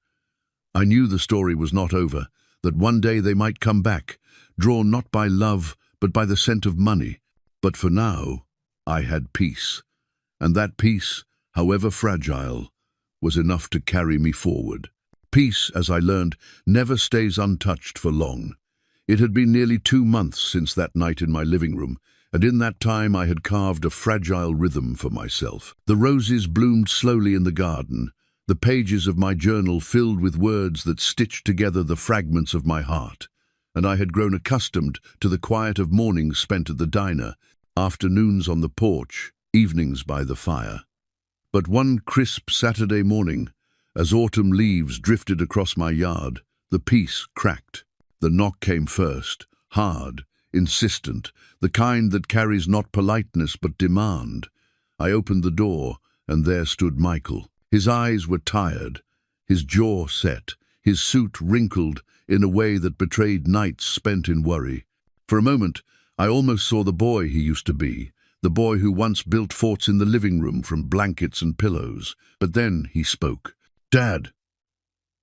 I knew the story was not over, that one day they might come back, drawn not by love, but by the scent of money. But for now, I had peace, and that peace, however fragile, was enough to carry me forward. Peace, as I learned, never stays untouched for long. It had been nearly 2 months since that night in my living room, and in that time I had carved a fragile rhythm for myself. The roses bloomed slowly in the garden, the pages of my journal filled with words that stitched together the fragments of my heart, and I had grown accustomed to the quiet of mornings spent at the diner, afternoons on the porch, evenings by the fire. But one crisp Saturday morning, as autumn leaves drifted across my yard, the peace cracked. The knock came first, hard, insistent, the kind that carries not politeness but demand. I opened the door, and there stood Michael. His eyes were tired, his jaw set, his suit wrinkled in a way that betrayed nights spent in worry. For a moment, I almost saw the boy he used to be, the boy who once built forts in the living room from blankets and pillows. But then he spoke. "Dad,"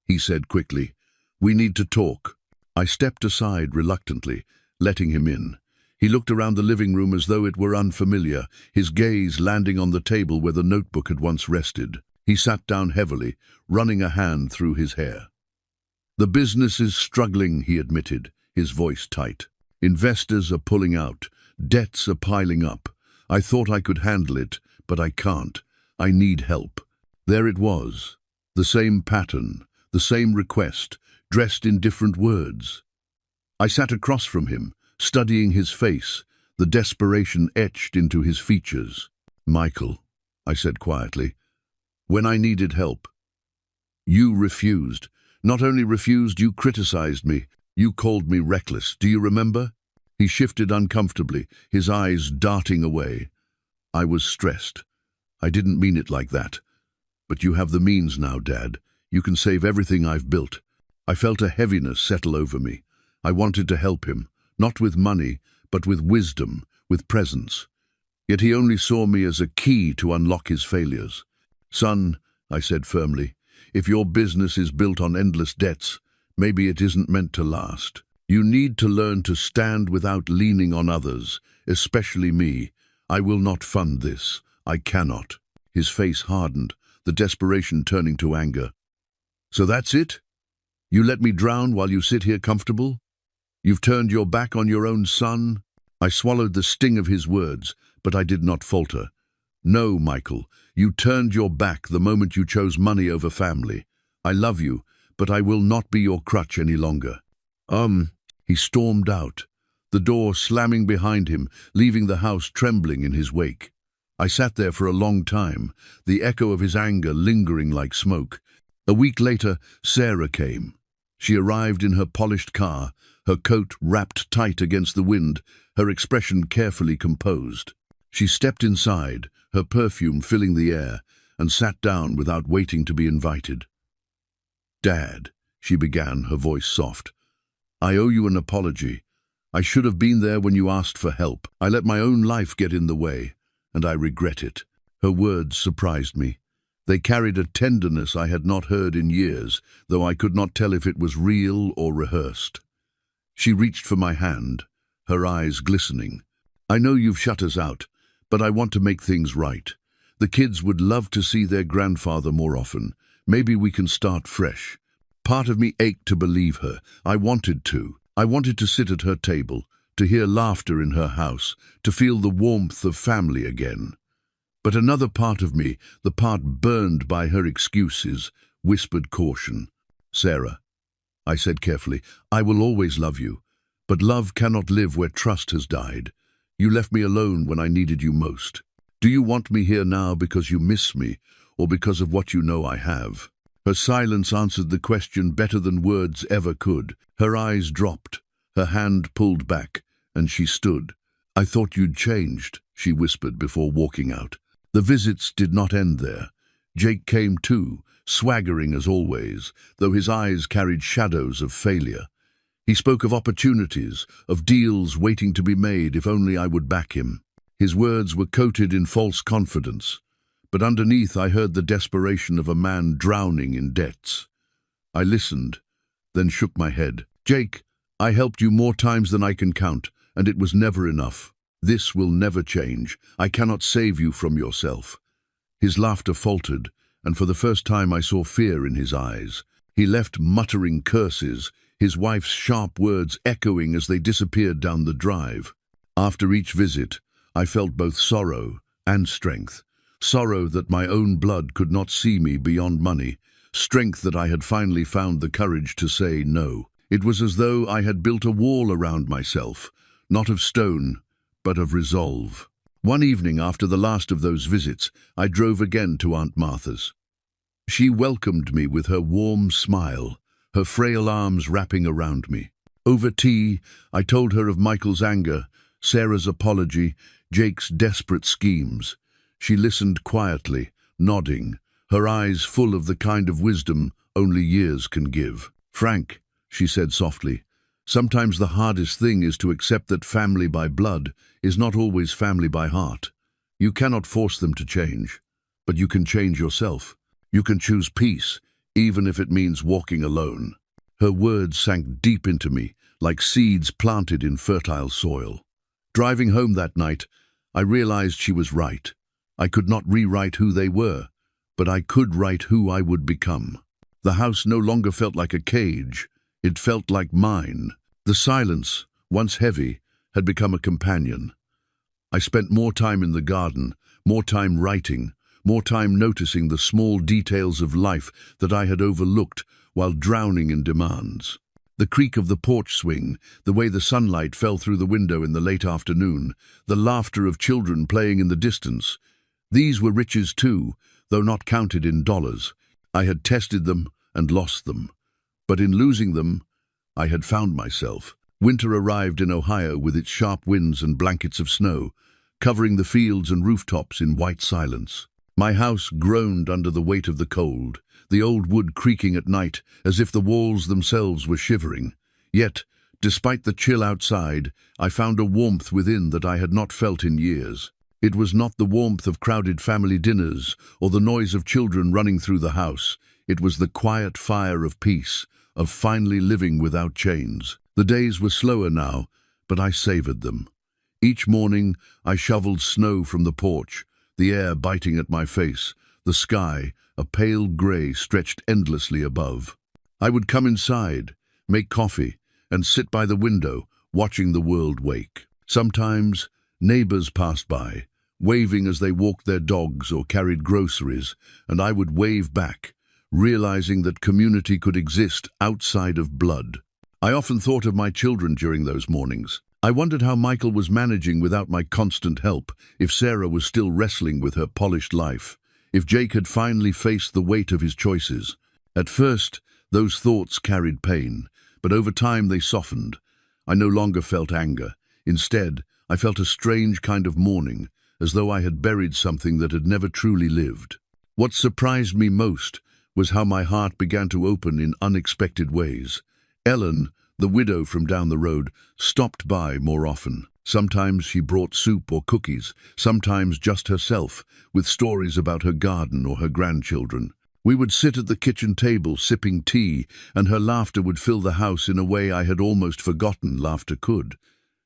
he said quickly, "we need to talk." I stepped aside reluctantly, letting him in. He looked around the living room as though it were unfamiliar, his gaze landing on the table where the notebook had once rested. He sat down heavily, running a hand through his hair. "The business is struggling," he admitted, his voice tight. "Investors are pulling out. Debts are piling up. I thought I could handle it, but I can't. I need help." There it was, the same pattern, the same request, dressed in different words. I sat across from him, studying his face, the desperation etched into his features. "Michael," I said quietly, "when I needed help, you refused. Not only refused, you criticized me. You called me reckless. Do you remember?" He shifted uncomfortably, his eyes darting away. "I was stressed. I didn't mean it like that. But you have the means now, Dad. You can save everything I've built." I felt a heaviness settle over me. I wanted to help him, not with money, but with wisdom, with presence. Yet he only saw me as a key to unlock his failures. "Son," I said firmly, "if your business is built on endless debts, maybe it isn't meant to last. You need to learn to stand without leaning on others, especially me. I will not fund this. I cannot." His face hardened, the desperation turning to anger. "So that's it? You let me drown while you sit here comfortable? You've turned your back on your own son?" I swallowed the sting of his words, but I did not falter. "No, Michael, you turned your back the moment you chose money over family. I love you, but I will not be your crutch any longer." He stormed out, the door slamming behind him, leaving the house trembling in his wake. I sat there for a long time, the echo of his anger lingering like smoke. A week later, Sarah came. She arrived in her polished car, her coat wrapped tight against the wind, her expression carefully composed. She stepped inside, her perfume filling the air, and sat down without waiting to be invited. "Dad," she began, her voice soft, "I owe you an apology. I should have been there when you asked for help. I let my own life get in the way, and I regret it." Her words surprised me. They carried a tenderness I had not heard in years, though I could not tell if it was real or rehearsed. She reached for my hand, her eyes glistening. "I know you've shut us out, but I want to make things right. The kids would love to see their grandfather more often. Maybe we can start fresh." Part of me ached to believe her. I wanted to. I wanted to sit at her table, to hear laughter in her house, to feel the warmth of family again. But another part of me, the part burned by her excuses, whispered caution. "Sarah," I said carefully, "I will always love you, but love cannot live where trust has died. You left me alone when I needed you most. Do you want me here now because you miss me, or because of what you know I have?" Her silence answered the question better than words ever could. Her eyes dropped, her hand pulled back, and she stood. "I thought you'd changed," she whispered before walking out. The visits did not end there. Jake came too, swaggering as always, though his eyes carried shadows of failure. He spoke of opportunities, of deals waiting to be made if only I would back him. His words were coated in false confidence, but underneath I heard the desperation of a man drowning in debts. I listened, then shook my head. Jake, I helped you more times than I can count, and it was never enough. This will never change. I cannot save you from yourself." His laughter faltered, and for the first time I saw fear in his eyes. He left muttering curses, his wife's sharp words echoing as they disappeared down the drive. After each visit, I felt both sorrow and strength. Sorrow that my own blood could not see me beyond money, strength that I had finally found the courage to say no. It was as though I had built a wall around myself, not of stone, but of resolve. One evening after the last of those visits, I drove again to Aunt Martha's. She welcomed me with her warm smile, her frail arms wrapping around me. Over tea, I told her of Michael's anger, Sarah's apology, Jake's desperate schemes. She listened quietly, nodding, her eyes full of the kind of wisdom only years can give. "Frank," she said softly, "sometimes the hardest thing is to accept that family by blood is not always family by heart. You cannot force them to change, but you can change yourself. You can choose peace, even if it means walking alone." Her words sank deep into me, like seeds planted in fertile soil. Driving home that night, I realized she was right. I could not rewrite who they were, but I could write who I would become. The house no longer felt like a cage. It felt like mine. The silence, once heavy, had become a companion. I spent more time in the garden, more time writing, more time noticing the small details of life that I had overlooked while drowning in demands. The creak of the porch swing, the way the sunlight fell through the window in the late afternoon, the laughter of children playing in the distance. These were riches too, though not counted in dollars. I had tested them and lost them. But in losing them, I had found myself. Winter arrived in Ohio with its sharp winds and blankets of snow, covering the fields and rooftops in white silence. My house groaned under the weight of the cold, the old wood creaking at night as if the walls themselves were shivering. Yet, despite the chill outside, I found a warmth within that I had not felt in years. It was not the warmth of crowded family dinners or the noise of children running through the house. It was the quiet fire of peace, of finally living without chains. The days were slower now, but I savored them. Each morning I shoveled snow from the porch, the air biting at my face, the sky, a pale grey, stretched endlessly above. I would come inside, make coffee, and sit by the window, watching the world wake. Sometimes neighbors passed by, waving as they walked their dogs or carried groceries, and I would wave back, realizing that community could exist outside of blood. I often thought of my children during those mornings. I wondered how Michael was managing without my constant help, if Sarah was still wrestling with her polished life, if Jake had finally faced the weight of his choices. At first, those thoughts carried pain, but over time they softened. I no longer felt anger. Instead, I felt a strange kind of mourning, as though I had buried something that had never truly lived. What surprised me most was how my heart began to open in unexpected ways. Ellen, the widow from down the road, stopped by more often. Sometimes she brought soup or cookies, sometimes just herself, with stories about her garden or her grandchildren. We would sit at the kitchen table sipping tea, and her laughter would fill the house in a way I had almost forgotten laughter could.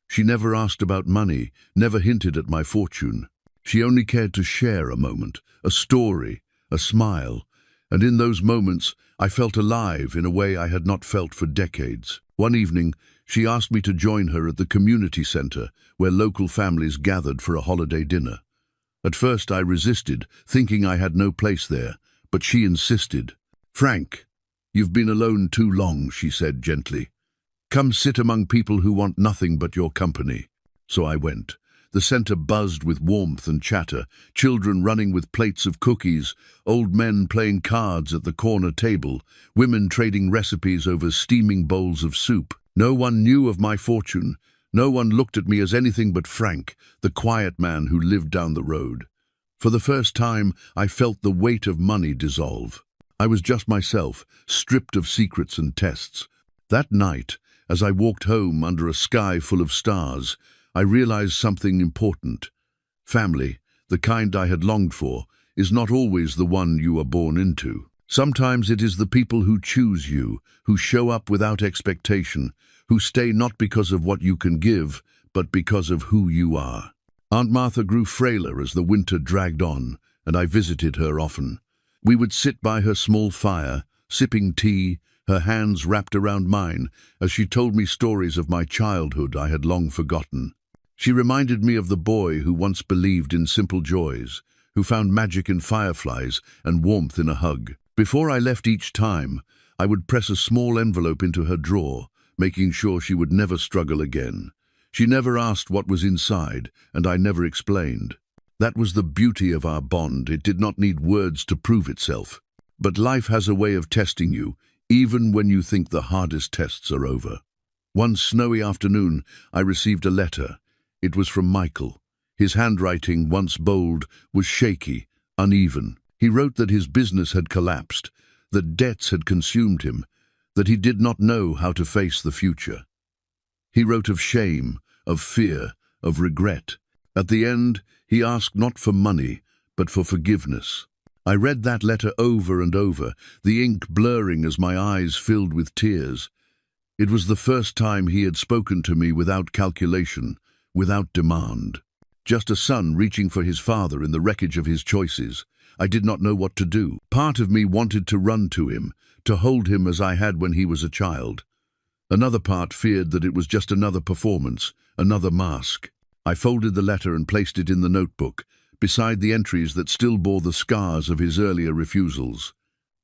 She never asked about money, never hinted at my fortune. She only cared to share a moment, a story, a smile, and in those moments I felt alive in a way I had not felt for decades. One evening, she asked me to join her at the community center, where local families gathered for a holiday dinner. At first I resisted, thinking I had no place there, but she insisted. "Frank, you've been alone too long," she said gently. "Come sit among people who want nothing but your company." So I went. The center buzzed with warmth and chatter, children running with plates of cookies, old men playing cards at the corner table, women trading recipes over steaming bowls of soup. No one knew of my fortune. No one looked at me as anything but Frank, the quiet man who lived down the road. For the first time, I felt the weight of money dissolve. I was just myself, stripped of secrets and tests. That night, as I walked home under a sky full of stars, I realized something important. Family, the kind I had longed for, is not always the one you are born into. Sometimes it is the people who choose you, who show up without expectation, who stay not because of what you can give, but because of who you are. Aunt Martha grew frailer as the winter dragged on, and I visited her often. We would sit by her small fire, sipping tea, her hands wrapped around mine, as she told me stories of my childhood I had long forgotten. She reminded me of the boy who once believed in simple joys, who found magic in fireflies and warmth in a hug. Before I left each time, I would press a small envelope into her drawer, making sure she would never struggle again. She never asked what was inside, and I never explained. That was the beauty of our bond. It did not need words to prove itself. But life has a way of testing you, even when you think the hardest tests are over. One snowy afternoon, I received a letter. It was from Michael. His handwriting, once bold, was shaky, uneven. He wrote that his business had collapsed, that debts had consumed him, that he did not know how to face the future. He wrote of shame, of fear, of regret. At the end, he asked not for money, but for forgiveness. I read that letter over and over, the ink blurring as my eyes filled with tears. It was the first time he had spoken to me without calculation, without demand. Just a son reaching for his father in the wreckage of his choices. I did not know what to do. Part of me wanted to run to him, to hold him as I had when he was a child. Another part feared that it was just another performance, another mask. I folded the letter and placed it in the notebook, beside the entries that still bore the scars of his earlier refusals.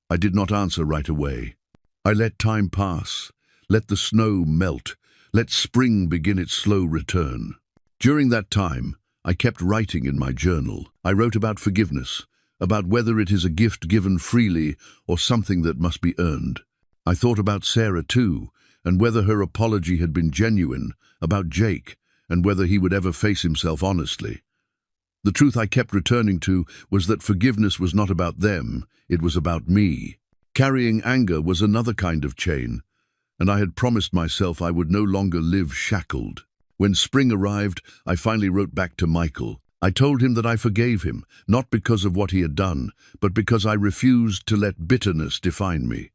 I did not answer right away. I let time pass, let the snow melt, let spring begin its slow return. During that time, I kept writing in my journal. I wrote about forgiveness, about whether it is a gift given freely or something that must be earned. I thought about Sarah too, and whether her apology had been genuine, about Jake, and whether he would ever face himself honestly. The truth I kept returning to was that forgiveness was not about them, it was about me. Carrying anger was another kind of chain, and I had promised myself I would no longer live shackled. When spring arrived, I finally wrote back to Michael. I told him that I forgave him, not because of what he had done, but because I refused to let bitterness define me.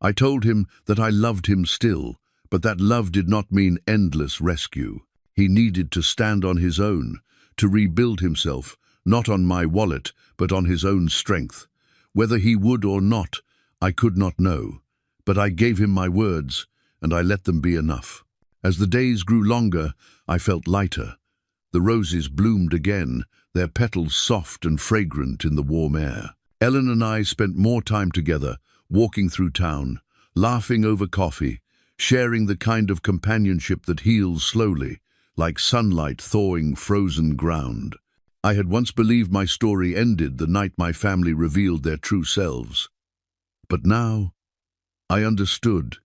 I told him that I loved him still, but that love did not mean endless rescue. He needed to stand on his own, to rebuild himself, not on my wallet, but on his own strength. Whether he would or not, I could not know, but I gave him my words, and I let them be enough. As the days grew longer, I felt lighter. The roses bloomed again, their petals soft and fragrant in the warm air. Ellen and I spent more time together, walking through town, laughing over coffee, sharing the kind of companionship that heals slowly, like sunlight thawing frozen ground. I had once believed my story ended the night my family revealed their true selves. But now, I understood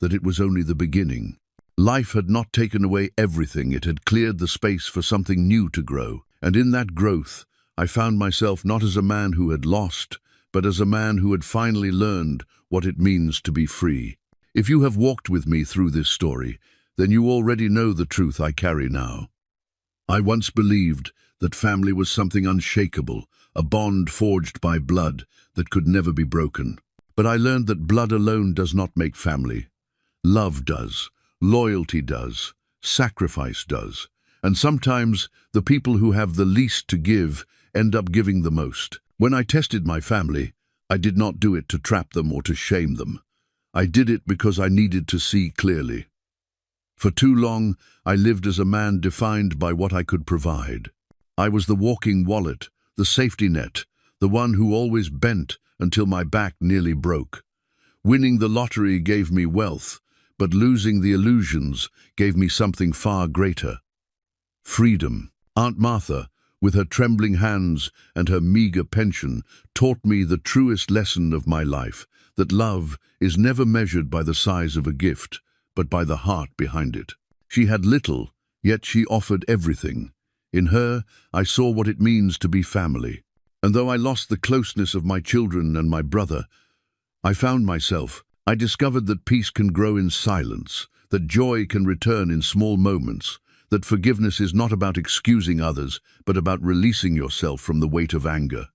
that it was only the beginning. Life had not taken away everything, it had cleared the space for something new to grow. And in that growth, I found myself not as a man who had lost, but as a man who had finally learned what it means to be free. If you have walked with me through this story, then you already know the truth I carry now. I once believed that family was something unshakable, a bond forged by blood that could never be broken. But I learned that blood alone does not make family. Love does. Loyalty does, sacrifice does, and sometimes the people who have the least to give end up giving the most. When I tested my family, I did not do it to trap them or to shame them. I did it because I needed to see clearly. For too long, I lived as a man defined by what I could provide. I was the walking wallet, the safety net, the one who always bent until my back nearly broke. Winning the lottery gave me wealth, but losing the illusions gave me something far greater. Freedom. Aunt Martha, with her trembling hands and her meager pension, taught me the truest lesson of my life, that love is never measured by the size of a gift, but by the heart behind it. She had little, yet she offered everything. In her, I saw what it means to be family. And though I lost the closeness of my children and my brother, I found myself. I discovered that peace can grow in silence, that joy can return in small moments, that forgiveness is not about excusing others, but about releasing yourself from the weight of anger.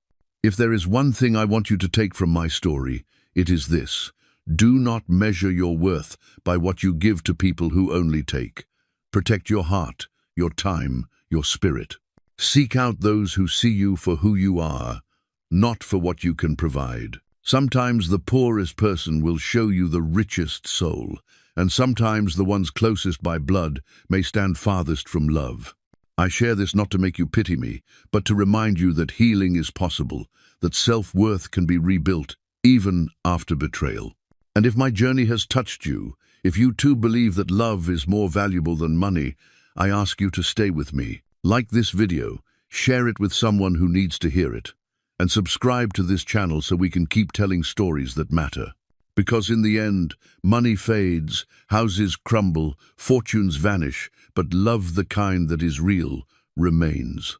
If there is one thing I want you to take from my story, it is this. Do not measure your worth by what you give to people who only take. Protect your heart, your time, your spirit. Seek out those who see you for who you are, not for what you can provide. Sometimes the poorest person will show you the richest soul, and sometimes the ones closest by blood may stand farthest from love. I share this not to make you pity me, but to remind you that healing is possible, that self-worth can be rebuilt, even after betrayal. And if my journey has touched you, if you too believe that love is more valuable than money, I ask you to stay with me. Like this video, share it with someone who needs to hear it, and subscribe to this channel so we can keep telling stories that matter. Because in the end, money fades, houses crumble, fortunes vanish, but love, the kind that is real, remains.